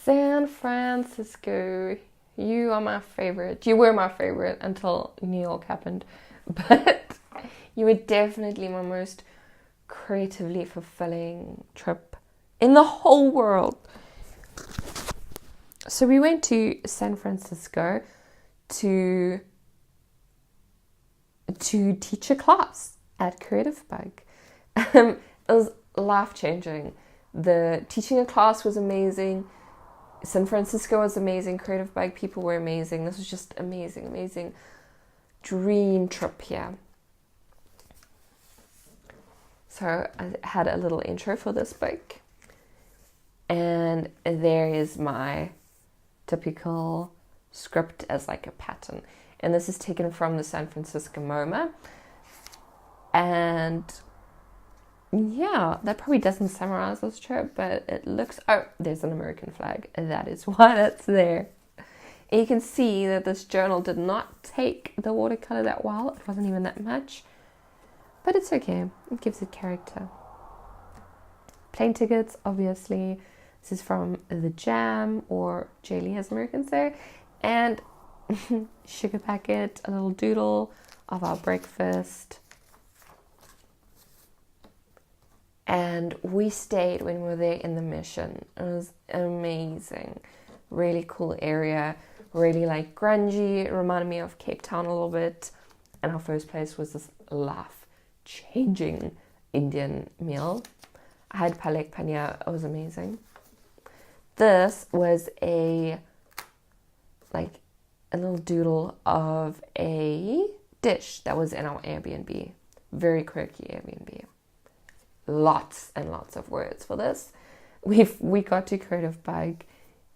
San Francisco, you are my favorite. You were my favorite until New York happened. But you were definitely my most creatively fulfilling trip in the whole world. So we went to San Francisco to teach a class at Creative Bug. It was life-changing. The teaching a class was amazing. San Francisco was amazing. Creative Bug people were amazing. This was just amazing dream trip here. So I had a little intro for this book. And there is my typical script as like a pattern. And this is taken from the San Francisco MoMA. And yeah, that probably doesn't summarize this trip, but it looks... Oh, there's an American flag. That is why that's there. And you can see that this journal did not take the watercolor that well. It wasn't even that much. But it's okay. It gives it character. Plane tickets, obviously. This is from the Jam, or Jelly as Americans say. And sugar packet, a little doodle of our breakfast. And we stayed when we were there in the Mission. It was amazing. Really cool area. Really like grungy. It reminded me of Cape Town a little bit. And our first place was this life-changing Indian meal. I had palak paneer. It was amazing. This was a little doodle of a dish that was in our Airbnb. Very quirky Airbnb. Lots and lots of words for this. We got to Creative Bug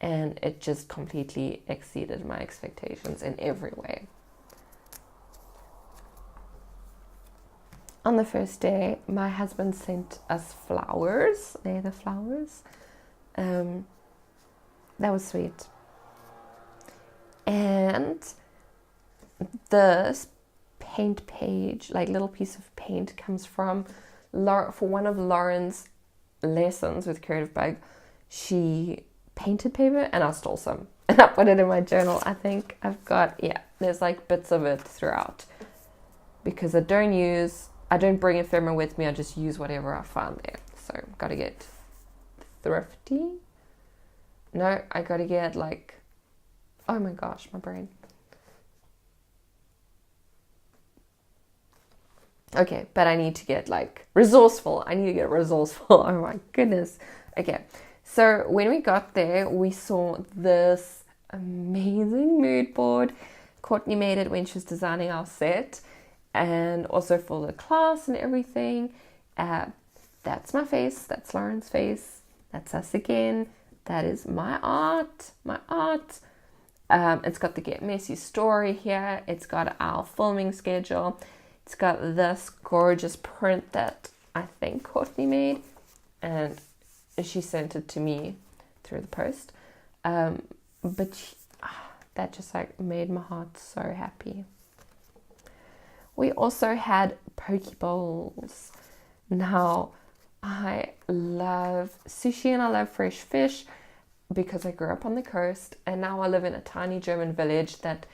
and it just completely exceeded my expectations in every way. On the first day, my husband sent us flowers. They're the flowers. That was sweet. And this paint page, like little piece of paint, comes from for one of Lauren's lessons with Creative Bug. She painted paper and I stole some. And I put it in my journal. I think I've got, there's like bits of it throughout. Because I don't bring ephemera with me. I just use whatever I find there. So got to get thrifty. No, I got to get oh my gosh, my brain. Okay, but I need to get resourceful. Oh my goodness. Okay, so when we got there, we saw this amazing mood board. Courtney made it when she was designing our set. And also for the class and everything. That's my face. That's Lauren's face. That's us again. That is my art. It's got the Get Messy story here. It's got our filming schedule. It's got this gorgeous print that I think Courtney made. And she sent it to me through the post. That just made my heart so happy. We also had poke bowls. Now, I love sushi and I love fresh fish because I grew up on the coast and now I live in a tiny German village that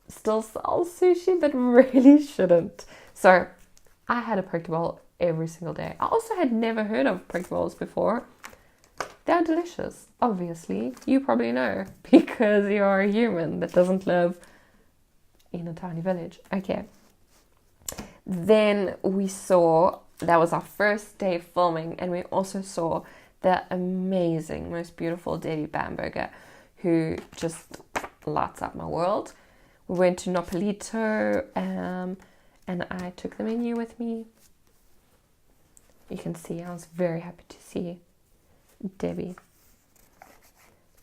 still sells sushi but really shouldn't. So I had a poke bowl every single day. I also had never heard of poke bowls before. They're delicious, obviously. You probably know because you're a human that doesn't live in a tiny village. Okay. Then we saw, that was our first day filming, and we also saw the amazing, most beautiful Debbie Bamberger, who just lights up my world. We went to Nopalito, and I took the menu with me. You can see I was very happy to see Debbie.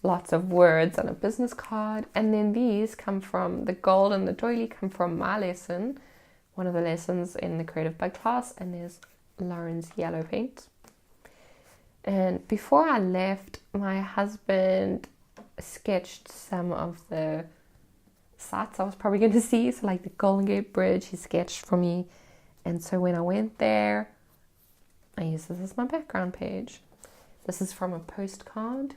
Lots of words on a business card. And then these come from, the gold and the doily come from my lesson, one of the lessons in the Creative Bug class, and there's Lauren's yellow paint. And before I left, my husband sketched some of the sites I was probably going to see. So like the Golden Gate Bridge, he sketched for me. And so when I went there, I used this as my background page. This is from a postcard.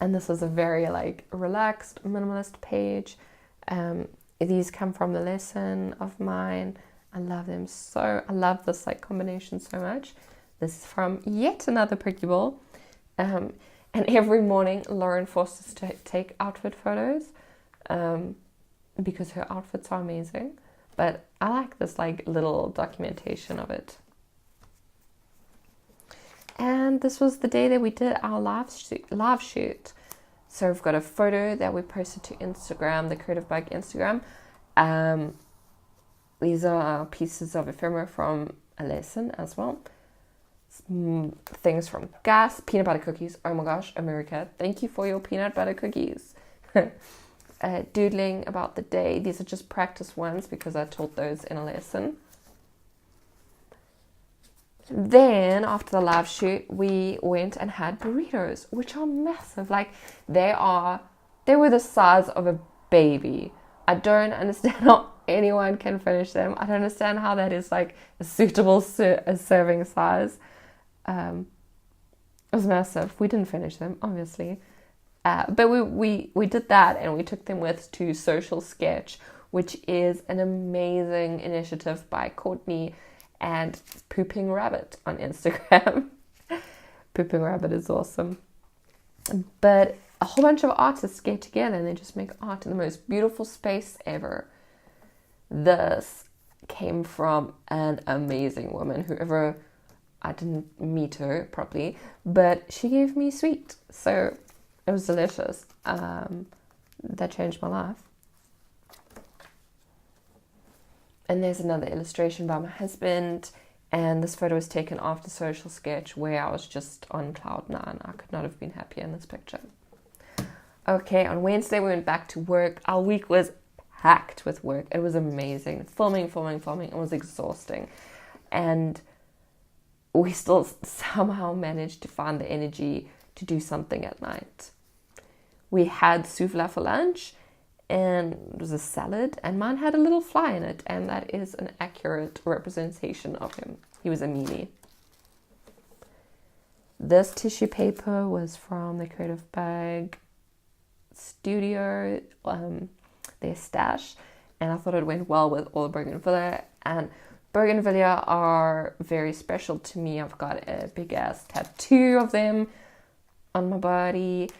And this is a very like relaxed, minimalist page. These come from the lesson of mine. I love them so. I love this like combination so much. This is from yet another Pokeball. And every morning Lauren forced us to take outfit photos because her outfits are amazing. But I like this like little documentation of it. And this was the day that we did our live shoot. So we've got a photo that we posted to Instagram, the Creative Bug Instagram. These are pieces of ephemera from a lesson as well. Things from Gas, peanut butter cookies. Oh my gosh, America, thank you for your peanut butter cookies. Doodling about the day. These are just practice ones because I taught those in a lesson. Then after the live shoot, we went and had burritos, which are massive. Like they were the size of a baby. I don't understand how anyone can finish them. I don't understand how that is like a suitable serving size. It was massive. We didn't finish them, obviously. But we did that, and we took them with to Social Sketch, which is an amazing initiative by Courtney and Pooping Rabbit on Instagram. Pooping Rabbit is awesome. But a whole bunch of artists get together and they just make art in the most beautiful space ever. This came from an amazing woman, whoever, I didn't meet her properly, but she gave me sweet. So it was delicious. That changed my life. And there's another illustration by my husband. And this photo was taken after Social Sketch, where I was just on cloud nine. I could not have been happier in this picture. Okay, on Wednesday we went back to work. Our week was packed with work. It was amazing. Filming. It was exhausting. And we still somehow managed to find the energy to do something at night. We had souffle for lunch, and it was a salad, and mine had a little fly in it, and that is an accurate representation of him. He was a meanie. This tissue paper was from the Creative Bug Studio, their stash, and I thought it went well with all the bougainvillea, and bougainvillea are very special to me. I've got a big ass tattoo of them on my body,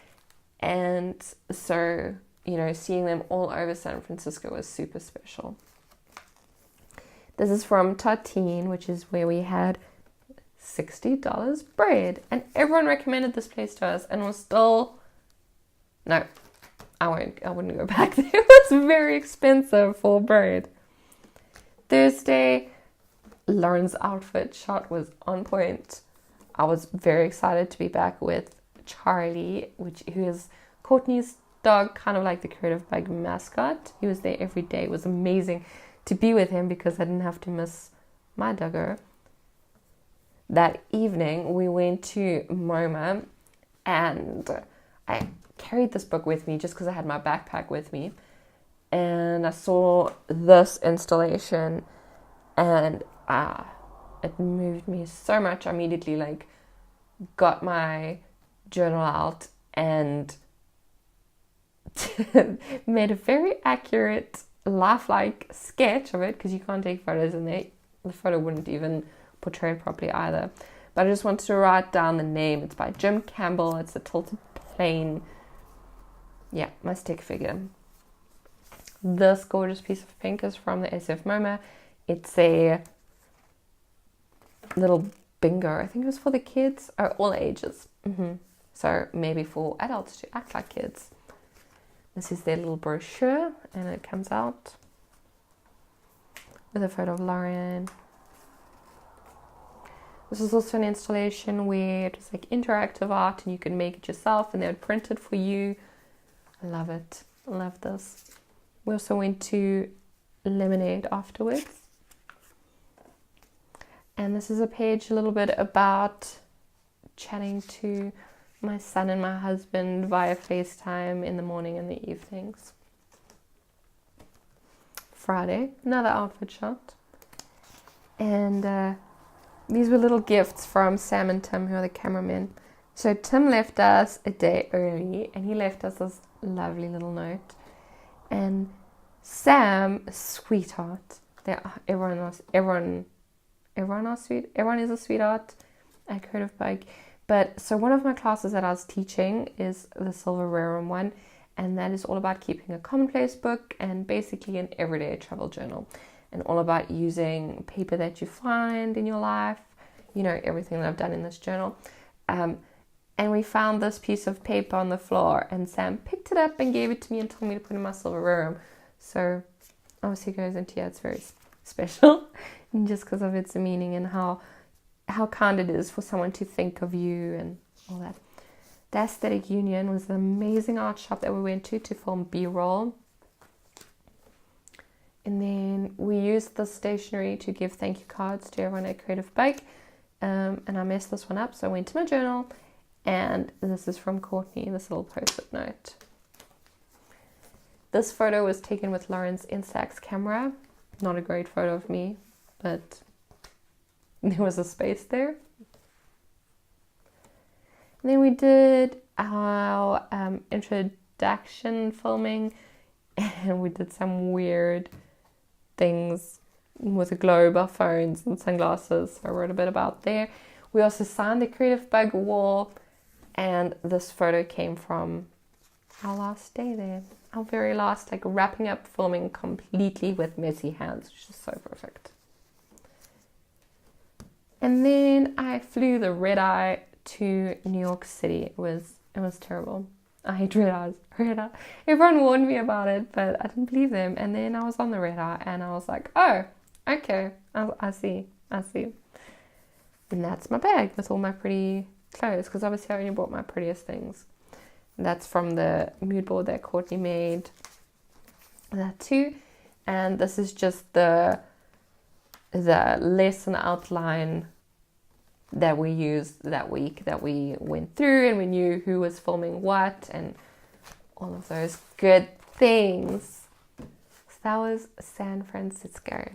and so, you know, seeing them all over San Francisco was super special. This is from Tartine, which is where we had $60 bread, and everyone recommended this place to us, and was still, no, I wouldn't go back there. It was very expensive for bread. Thursday, Lauren's outfit shot was on point. I was very excited to be back with Charlie, who is Courtney's dog, kind of like the Creative Bug mascot. He was there every day. It was amazing to be with him because I didn't have to miss my doggo. That evening we went to MoMA, and I carried this book with me just because I had my backpack with me, and I saw this installation, and it moved me so much. I immediately got my journal out and made a very accurate, lifelike sketch of it, because you can't take photos in there. The photo wouldn't even portray it properly either. But I just wanted to write down the name. It's by Jim Campbell. It's a tilted plane. Yeah, my stick figure. This gorgeous piece of pink is from the SF MoMA. It's a little bingo. I think it was for the kids, or all ages. So maybe for adults to act like kids. This is their little brochure, and it comes out with a photo of Lauren. This is also an installation where it was like interactive art, and you could make it yourself, and they would print it for you. I love it. I love this. We also went to Lemonade afterwards. And this is a page a little bit about chatting to my son and my husband via FaceTime in the morning and the evenings. Friday, another outfit shot. And these were little gifts from Sam and Tim, who are the cameramen. So Tim left us a day early, and he left us this lovely little note. And Sam, sweetheart. Everyone is a sweetheart at Creative Bug. But so one of my classes that I was teaching is the Silver Rerum one, and that is all about keeping a commonplace book and basically an everyday travel journal, and all about using paper that you find in your life, you know, everything that I've done in this journal. And we found this piece of paper on the floor, and Sam picked it up and gave it to me and told me to put in my Silver Rerum. So obviously it goes into, yeah, it's very special, and just because of its meaning and how kind it is for someone to think of you and all that. The Aesthetic Union was an amazing art shop that we went to film B-roll. And then we used the stationery to give thank you cards to everyone at Creative Bug. And I messed this one up, so I went to my journal, and this is from Courtney, this little post-it note. This photo was taken with Lauren's Instax camera. Not a great photo of me, but there was a space there. And then we did our introduction filming, and we did some weird things with a globe, our phones, and sunglasses. So I wrote a bit about there. We also signed the Creative Bug wall, and this photo came from our last day there. Our very last, like, wrapping up filming completely with messy hands, which is so perfect. And then I flew the red eye to New York City. It was terrible. I hate red eyes. Everyone warned me about it, but I didn't believe them. And then I was on the red eye, and I was like, oh, okay, I see. And that's my bag with all my pretty clothes, because obviously I only bought my prettiest things. And that's from the mood board that Courtney made. That too. And this is just the lesson outline that we used that week, that we went through, and we knew who was filming what and all of those good things. So that was San Francisco.